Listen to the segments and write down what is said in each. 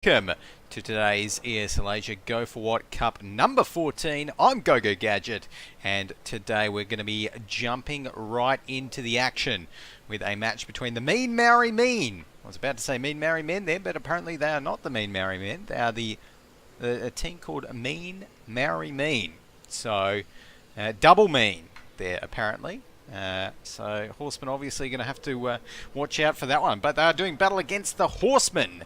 Welcome to today's ESL Asia Go4WoT Cup number 14. I'm GoGoGadget, and today we're going to be jumping right into the action with a match between the Mean Maori Mean. I was about to say Mean Maori Men there, but apparently they are not the Mean Maori Men. They are a team called Mean Maori Mean. So, double mean there apparently. So Horsemen obviously going to have to watch out for that one. But they are doing battle against the Horsemen,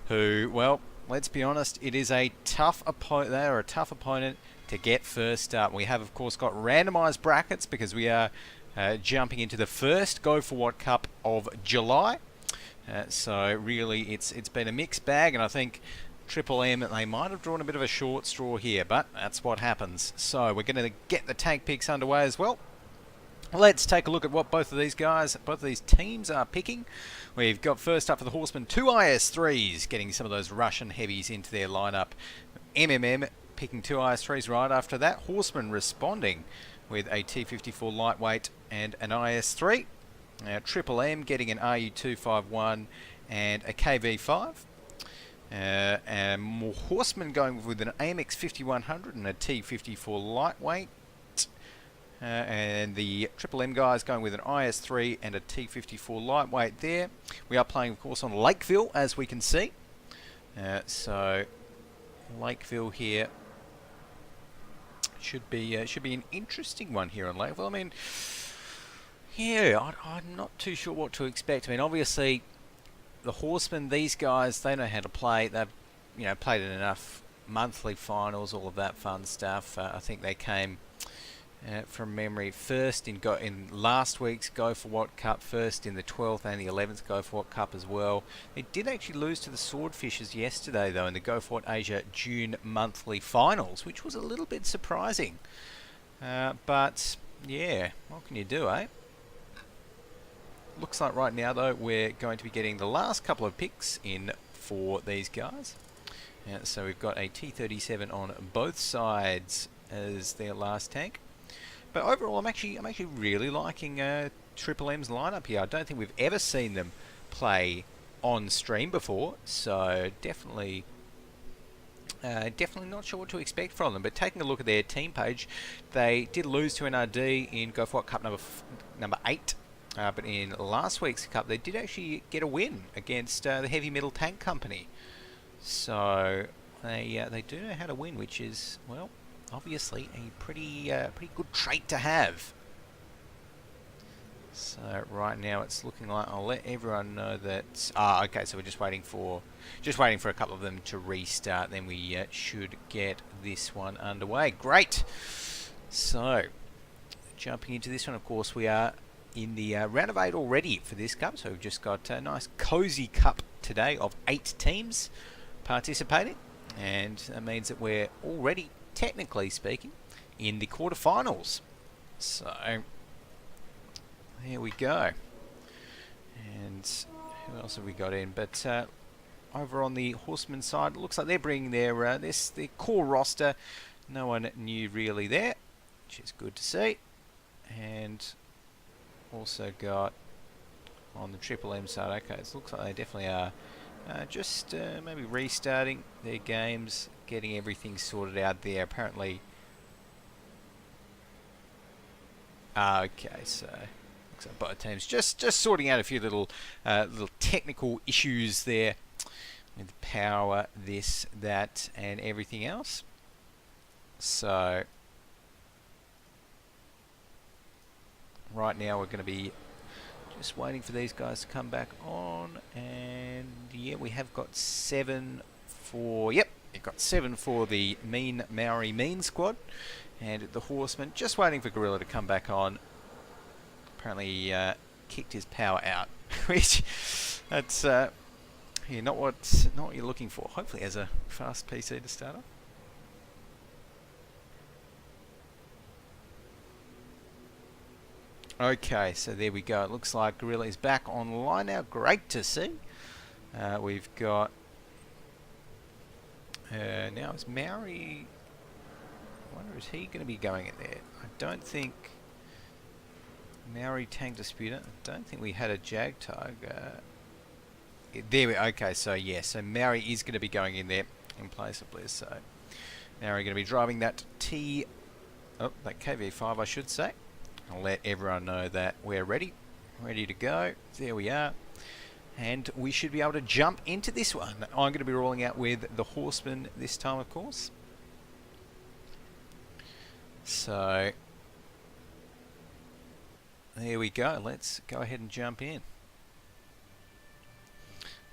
who, well, let's be honest, it is a tough opponent. They are a tough opponent to get first up. We have, of course, got randomised brackets because we are jumping into the first Go4WoT Cup of July. So really, it's been a mixed bag, and I think Triple M, they might have drawn a bit of a short straw here, but that's what happens. So we're going to get the tank picks underway as well. Let's take a look at what both of these teams are picking. We've got first up for the Horsemen, two IS-3s, getting some of those Russian heavies into their lineup. MMM picking two IS-3s right after that. Horsemen responding with a T-54 lightweight and an IS-3. Triple M getting an RU-251 and a KV-5. And more Horsemen going with an AMX 5100 and a T-54 lightweight. And the Triple M guys going with an IS-3 and a T-54 lightweight there. We are playing, of course, on Lakeville, as we can see. So Lakeville here should be an interesting one here on Lakeville. I mean, yeah, I'm not too sure what to expect. I mean, obviously, the Horsemen, these guys, they know how to play. They've, played in enough monthly finals, all of that fun stuff. I think they came, from memory, first in last week's Go4WoT Cup, first in the 12th and the 11th Go4WoT Cup as well. They did actually lose to the Swordfishers yesterday, though, in the Go4WoT Asia June monthly finals, which was a little bit surprising. But, yeah, what can you do, eh? Looks like right now, though, we're going to be getting the last couple of picks in for these guys. So we've got a T-37 on both sides as their last tank. But overall, I'm actually really liking Triple M's lineup here. I don't think we've ever seen them play on stream before, so definitely not sure what to expect from them. But taking a look at their team page, they did lose to NRD in Go4WoT Cup number 8. But in last week's cup, they did actually get a win against the Heavy Metal Tank Company. So they do know how to win, which is, well, obviously a pretty good trait to have. So right now it's looking like I'll let everyone know that. Okay. So we're just waiting for a couple of them to restart. Then we should get this one underway. Great. So jumping into this one, of course, we are in the round of 8 already for this cup. So we've just got a nice cozy cup today of 8 teams participating, and that means that we're already, technically speaking, in the quarterfinals. So there we go. And who else have we got in? But over on the Horseman side, it looks like they're bringing their core roster. No one new really there, which is good to see. And also got on the Triple M side. Okay, it looks like they definitely are just maybe restarting their games, getting everything sorted out there. Apparently, okay, so looks like both teams just sorting out a few little technical issues there with power, this, that, and everything else. So right now we're going to be just waiting for these guys to come back on, and yeah, we have got 7 for, yep, we've got 7 for the Mean Maori Mean squad, and the Horsemen just waiting for Gorilla to come back on. Apparently kicked his power out, which that's yeah, not what you're looking for. Hopefully has a fast PC to start up. Okay, so there we go. It looks like Gorilla is back online now. Great to see. We've got now is Maori. I wonder, is he going to be going in there? I don't think Maori Tank Disputer. I don't think we had a JAG tag. there we, okay, so yeah, so Maori is going to be going in there in place of Bliss. So Maori going to be driving that that KV5, I should say. I'll let everyone know that we're ready to go. There we are. And we should be able to jump into this one. I'm going to be rolling out with the Horsemen this time, of course. So there we go. Let's go ahead and jump in.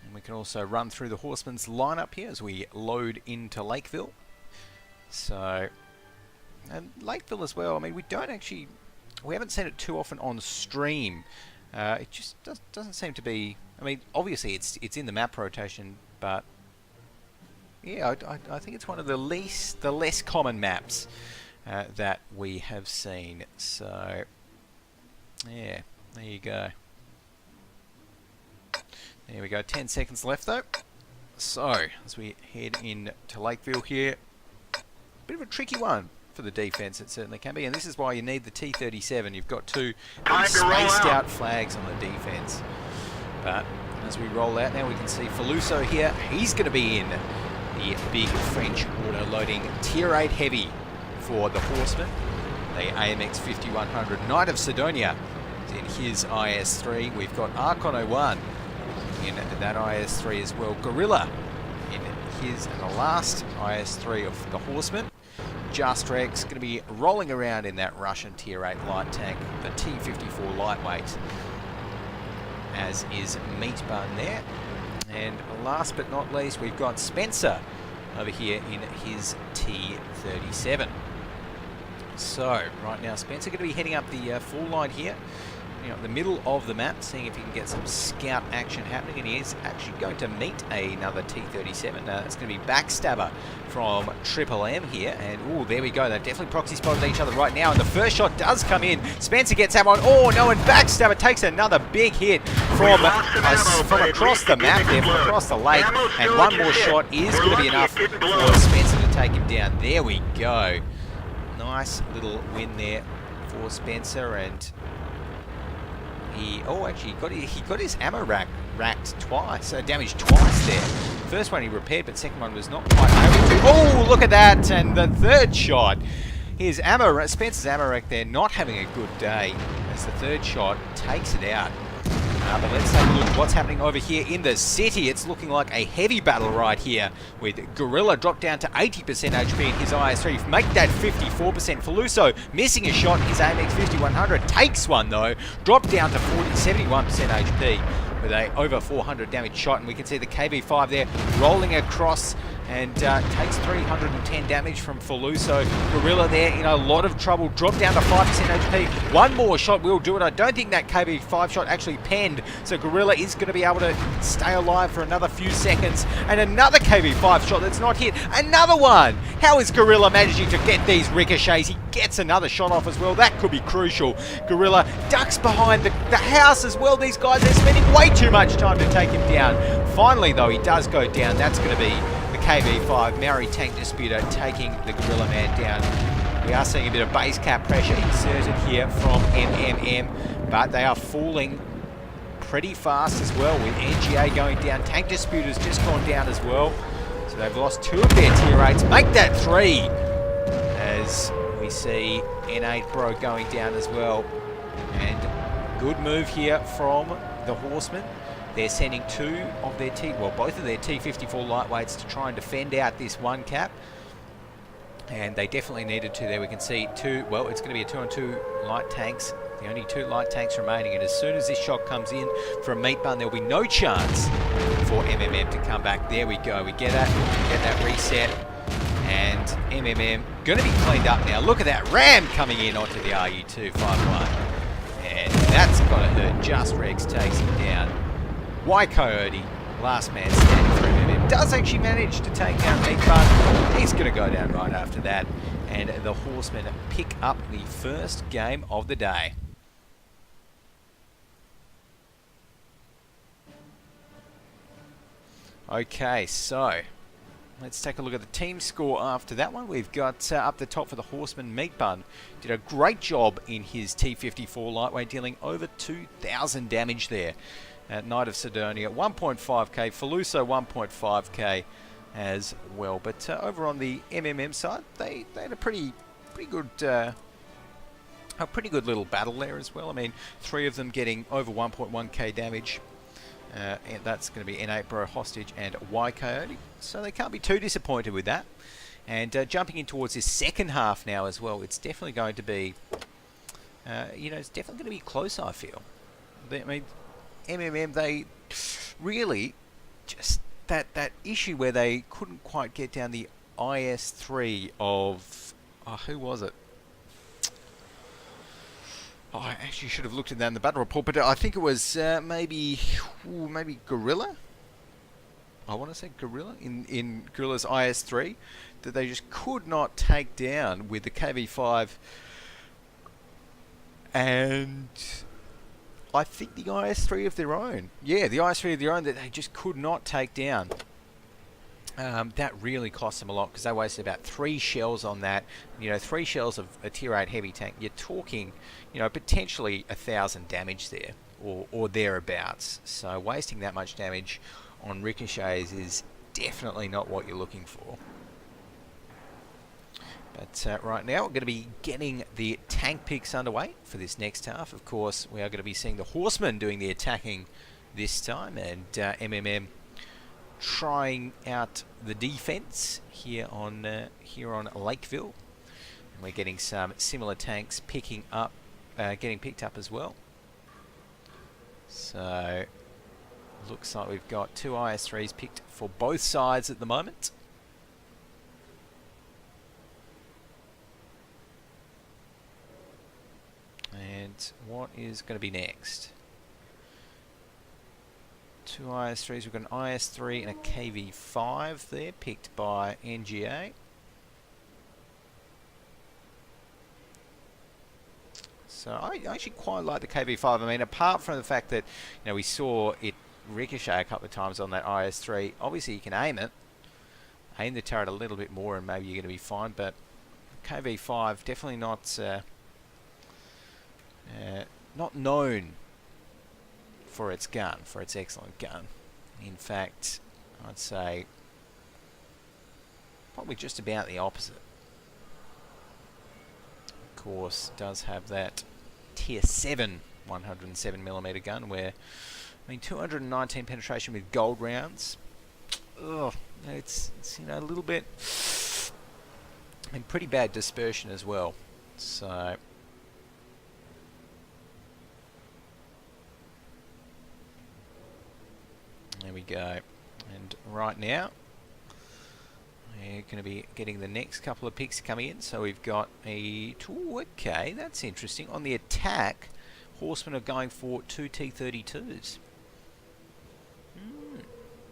And we can also run through the Horsemen's lineup here as we load into Lakeville. So, and Lakeville as well, I mean, we haven't seen it too often on stream. It just doesn't seem to be, I mean, obviously it's in the map rotation, but yeah, I think it's one of the less common maps that we have seen. So, yeah, there you go. There we go, 10 seconds left though. So, as we head into Lakeville here, bit of a tricky one for the defense, it certainly can be, and this is why you need the T-37. You've got two spaced out flags on the defense. But as we roll out now, we can see Faluso here. He's going to be in the big French auto-loading Tier 8 heavy for the Horsemen. The AMX 5100 Knight of Sidonia is in his IS-3. We've got Archon 01 in that IS-3 as well. Gorilla in his and the last IS-3 of the Horsemen. Just Rex going to be rolling around in that Russian Tier 8 light tank, the T-54 lightweight, as is Meat Bun there. And last but not least, we've got Spencer over here in his T-37. So, right now, Spencer going to be heading up the full line here, the middle of the map, seeing if he can get some scout action happening, and he is actually going to meet another T-37. It's going to be Backstabber from Triple M here, and oh, there we go. They've definitely proxy spotted each other right now, and the first shot does come in. Spencer gets that one. Oh no, and Backstabber takes another big hit from across the map there, from across the lake, and one more shot is going to be enough for Spencer to take him down. There we go. Nice little win there for Spencer, and he got his ammo racked twice, damaged twice there. First one he repaired, but second one was not quite able to. Oh, look at that! And the third shot, Spencer's ammo rack there, not having a good day, as the third shot takes it out. But let's take a look at what's happening over here in the city. It's looking like a heavy battle right here, with Gorilla dropped down to 80% HP in his IS-3. Make that 54%. Faluso missing a shot in his AMX 5100. Takes one though. Dropped down to 71% HP with a over 400 damage shot. And we can see the KV5 there rolling across and takes 310 damage from Faluso. Gorilla there in a lot of trouble, dropped down to 5% HP. One more shot will do it. I don't think that KV5 shot actually penned, so Gorilla is going to be able to stay alive for another few seconds. And another KV5 shot that's not hit. Another one! How is Gorilla managing to get these ricochets? He gets another shot off as well. That could be crucial. Gorilla ducks behind the house as well. These guys are spending way too much time to take him down. Finally, though, he does go down. That's going to be KV5, Maori Tank Disputer, taking the Gorilla Man down. We are seeing a bit of base cap pressure inserted here from MMM, but they are falling pretty fast as well, with NGA going down. Tank Disputer's just gone down as well. So they've lost two of their tier 8s. Make that 3! As we see N8 Bro going down as well. And good move here from the Horsemen. They're sending both of their T-54 lightweights to try and defend out this one cap. And they definitely needed to there. We can see it's going to be a 2-on-2 light tanks. The only 2 light tanks remaining. And as soon as this shot comes in from Meat Bun, there'll be no chance for MMM to come back. There we go. We get that reset. And MMM going to be cleaned up now. Look at that ram coming in onto the RU-251. And that's got to hurt. Just Rex takes him down. Y Coyote, last man standing for MMM, does actually manage to take down Meat Bun. He's going to go down right after that. And the Horsemen pick up the first game of the day. Okay, so let's take a look at the team score after that one. We've got up the top for the Horsemen, Meat Bun. Did a great job in his T-54 lightweight, dealing over 2,000 damage there. Knight of Sidonia 1.5k, Faluso 1.5k as well. But over on the MMM side, they had a pretty good little battle there as well. I mean, 3 of them getting over 1.1k damage. And that's going to be N8 Bro, Hostage, and Y Coyote. So they can't be too disappointed with that. And jumping in towards this second half now as well, it's definitely going to be, it's definitely going to be close, I feel. I mean, MMM, they really just that issue where they couldn't quite get down the IS3 of, who was it? Oh, I actually should have looked at that in the battle report, but I think it was maybe Gorilla. I want to say Gorilla in Gorilla's IS3 that they just could not take down with the KV5, and I think the IS3 of their own. Yeah, the IS3 of their own that they just could not take down. That really cost them a lot because they wasted about 3 shells on that. 3 shells of a tier 8 heavy tank. You're talking, potentially 1,000 damage there or thereabouts. So wasting that much damage on ricochets is definitely not what you're looking for. But right now we're going to be getting the tank picks underway for this next half. Of course, we are going to be seeing the Horsemen doing the attacking this time, and MMM trying out the defense here on Lakeville, and we're getting some similar tanks getting picked up as well. So looks like we've got 2 IS3s picked for both sides at the moment. And what is going to be next? 2 IS3s. We've got an IS3 and a KV5 there, picked by NGA. So I actually quite like the KV5. I mean, apart from the fact that we saw it ricochet a couple of times on that IS3. Obviously, you can aim the turret a little bit more, and maybe you're going to be fine. But KV5 definitely not known for its gun, for its excellent gun. In fact, I'd say probably just about the opposite. Of course, does have that tier 7 107mm gun where, 219 penetration with gold rounds. Ugh, it's a little bit, pretty bad dispersion as well. So there we go. And right now we're going to be getting the next couple of picks coming in. So we've got okay, that's interesting. On the attack, Horsemen are going for 2 T32s.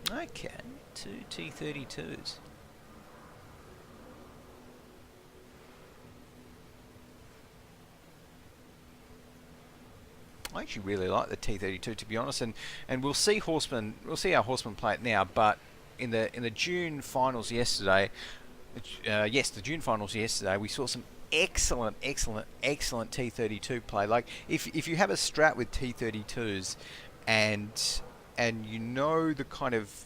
Okay, 2 T32s. I actually really like the T32, to be honest, and we'll see our Horsemen play it now. But in the June finals yesterday, the June finals yesterday, we saw some excellent T32 play. Like if you have a strat with T32s, and the kind of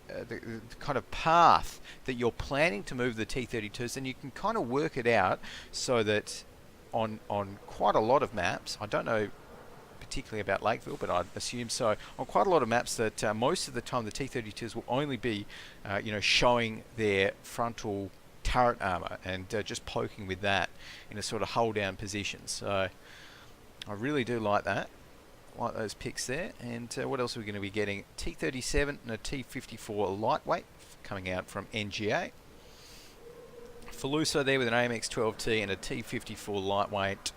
the kind of path that you're planning to move the T32s, then you can kind of work it out so that on quite a lot of maps, I don't know particularly about Lakeville, but I'd assume so, on quite a lot of maps that most of the time the T32s will only be showing their frontal turret armor and just poking with that in a sort of hold down position. So I really do like that. Like those picks there. And what else are we going to be getting? T37 and a T54 lightweight coming out from NGA. Faluso there with an AMX-12T and a T54 lightweight,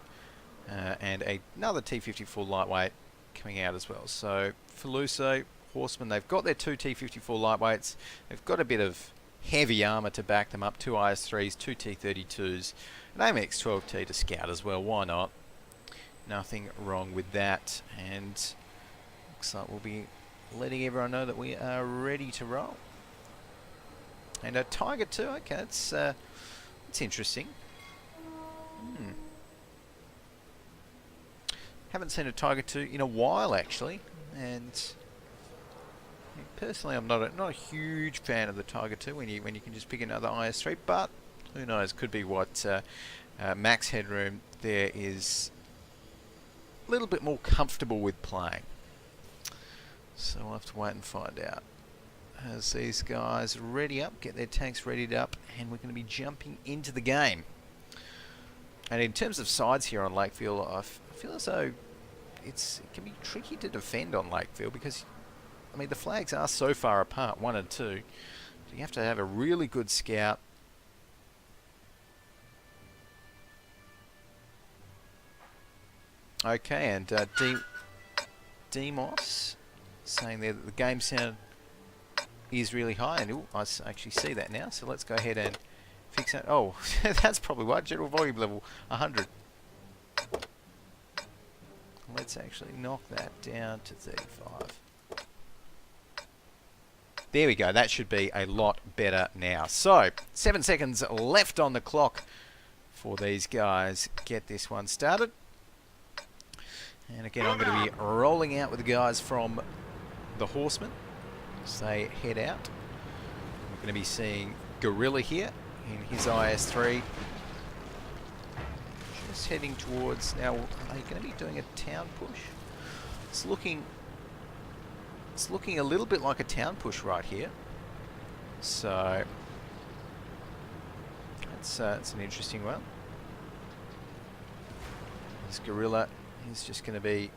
and another T54 lightweight coming out as well. So Faluso, Horsemen, they've got their 2 T54 lightweights. They've got a bit of heavy armor to back them up. 2 IS3s, 2 T32s, an AMX-12T to scout as well. Why not? Nothing wrong with that. And looks like we'll be letting everyone know that we are ready to roll. And a Tiger too. Okay, it's interesting. Haven't seen a Tiger 2 in a while, actually. And personally, I'm not a huge fan of the Tiger 2 when you can just pick another IS3, but who knows? Could be what max headroom there is a little bit more comfortable with playing. So we'll have to wait and find out. As these guys ready up, get their tanks readied up, and we're going to be jumping into the game. And in terms of sides here on Lakefield, I feel as though it can be tricky to defend on Lakefield because, I mean, the flags are so far apart, 1 and 2. So you have to have a really good scout. Okay, and Demos saying there that the game sound is really high, and I actually see that now, so let's go ahead and fix that. Oh, that's probably why. General volume level 100. Let's actually knock that down to 35. There we go. That should be a lot better now. So, 7 seconds left on the clock for these guys. Get this one started. And again, I'm going to be rolling out with the guys from the Horsemen as they head out. We're going to be seeing Gorilla here in his IS3. Just heading towards, now are they going to be doing a town push? It's looking a little bit like a town push right here. So it's an interesting one. This Gorilla is just going to be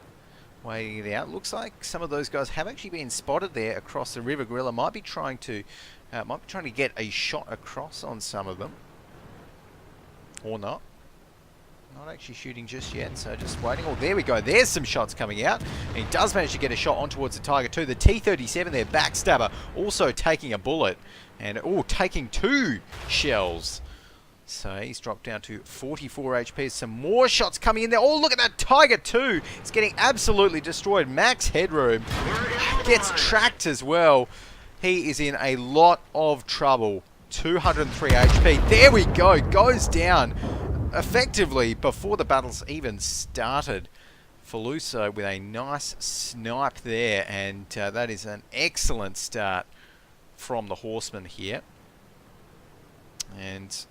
waiting it out. Looks like some of those guys have actually been spotted there across the river. Gorilla might be trying to get a shot across on some of them, or not. Not actually shooting just yet, so just waiting. Oh, there we go. There's some shots coming out. And he does manage to get a shot on towards the Tiger 2. The T-37 there, backstabber, also taking a bullet. And, oh, taking 2 shells. So he's dropped down to 44 HP. Some more shots coming in there. Oh, look at that Tiger 2. It's getting absolutely destroyed. Max headroom. Gets tracked as well. He is in a lot of trouble. 203 HP. There we go. Goes down effectively before the battles even started. Faluso with a nice snipe there, and that is an excellent start from the Horsemen here. And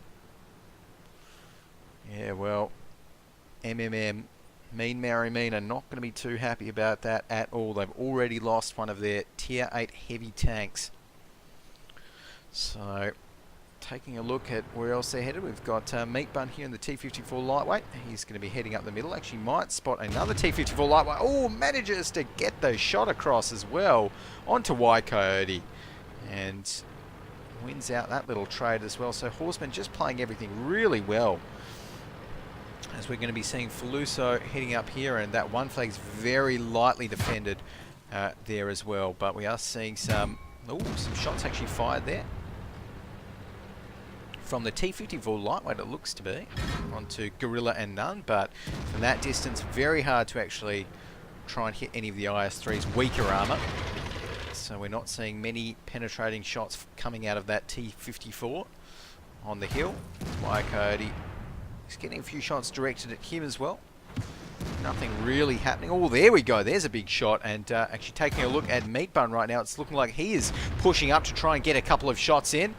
yeah, well, MMM, Mean Maori Mean, are not going to be too happy about that at all. They've already lost one of their tier 8 heavy tanks. So taking a look at where else they're headed, we've got Meat Bun here in the T-54 lightweight. He's going to be heading up the middle. Actually might spot another T-54 lightweight. Oh, manages to get those shot across as well onto WoT, and wins out that little trade as well. So Horsemen just playing everything really well, as we're going to be seeing Faluso heading up here, and that one flag's very lightly defended there as well. But we are seeing some shots actually fired there from the T-54 lightweight, it looks to be, onto Gorilla and None, but from that distance, very hard to actually try and hit any of the IS-3's weaker armour. So we're not seeing many penetrating shots coming out of that T-54 on the hill. WoT is getting a few shots directed at him as well. Nothing really happening. Oh, there we go. There's a big shot, and actually taking a look at Meat Bun right now, it's looking like he is pushing up to try and get a couple of shots in.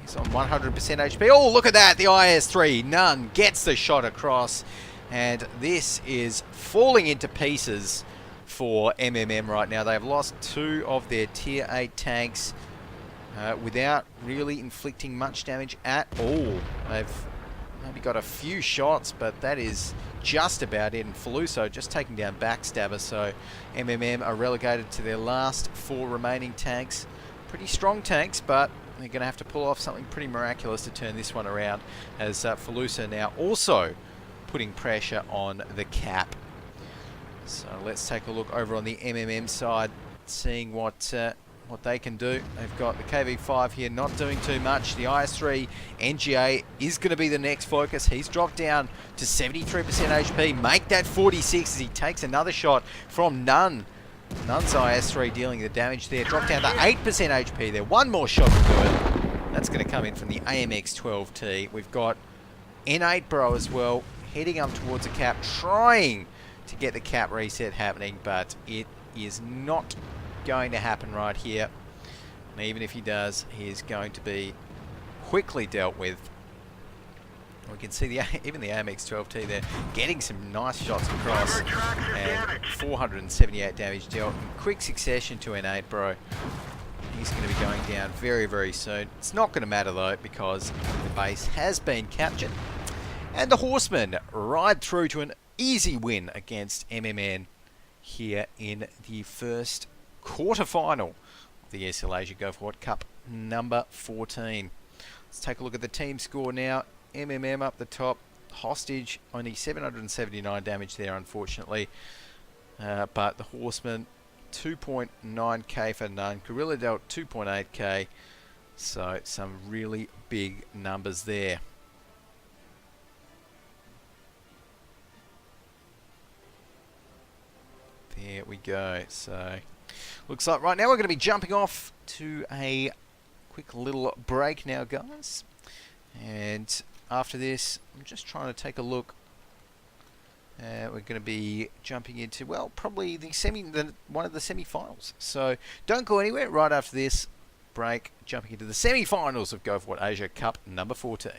He's on 100% HP. Oh, look at that. The IS-3, None, gets the shot across. And this is falling into pieces for MMM right now. They've lost 2 of their tier 8 tanks without really inflicting much damage at all. They've maybe got a few shots, but that is just about it. And Faluso just taking down Backstabber. So MMM are relegated to their last 4 remaining tanks. Pretty strong tanks, but they're going to have to pull off something pretty miraculous to turn this one around, as Faluso now also putting pressure on the cap. So let's take a look over on the MMM side, seeing what they can do. They've got the KV-5 here, not doing too much. The IS-3 NGA is going to be the next focus. He's dropped down to 73% HP. Make that 46 as he takes another shot from None. None's IS-3 dealing the damage there. Drop down to 8% HP there. One more shot will do it. That's going to come in from the AMX-12T. We've got N8 Bro as well, heading up towards the cap, trying to get the cap reset happening, but it is not going to happen right here. And even if he does, he is going to be quickly dealt with. We can see even the AMX 12T there getting some nice shots across, and 478 damage dealt in quick succession to N8, bro. He's going to be going down very, very soon. It's not going to matter though, because the base has been captured. And the Horsemen ride through to an easy win against MMN here in the first quarterfinal of the ESL Asia Go4WoT Cup number 14. Let's take a look at the team score now. MMM up the top. Hostage, only 779 damage there, unfortunately. But the Horsemen, 2.9k for none. Gorilla dealt 2.8k. So some really big numbers there. There we go. So looks like right now we're going to be jumping off to a quick little break now, guys. And after this, I'm just trying to take a look. We're going to be jumping into, well, probably one of the semi-finals. So don't go anywhere. Right after this break, jumping into the semi-finals of Go4WoT Asia Cup number 14.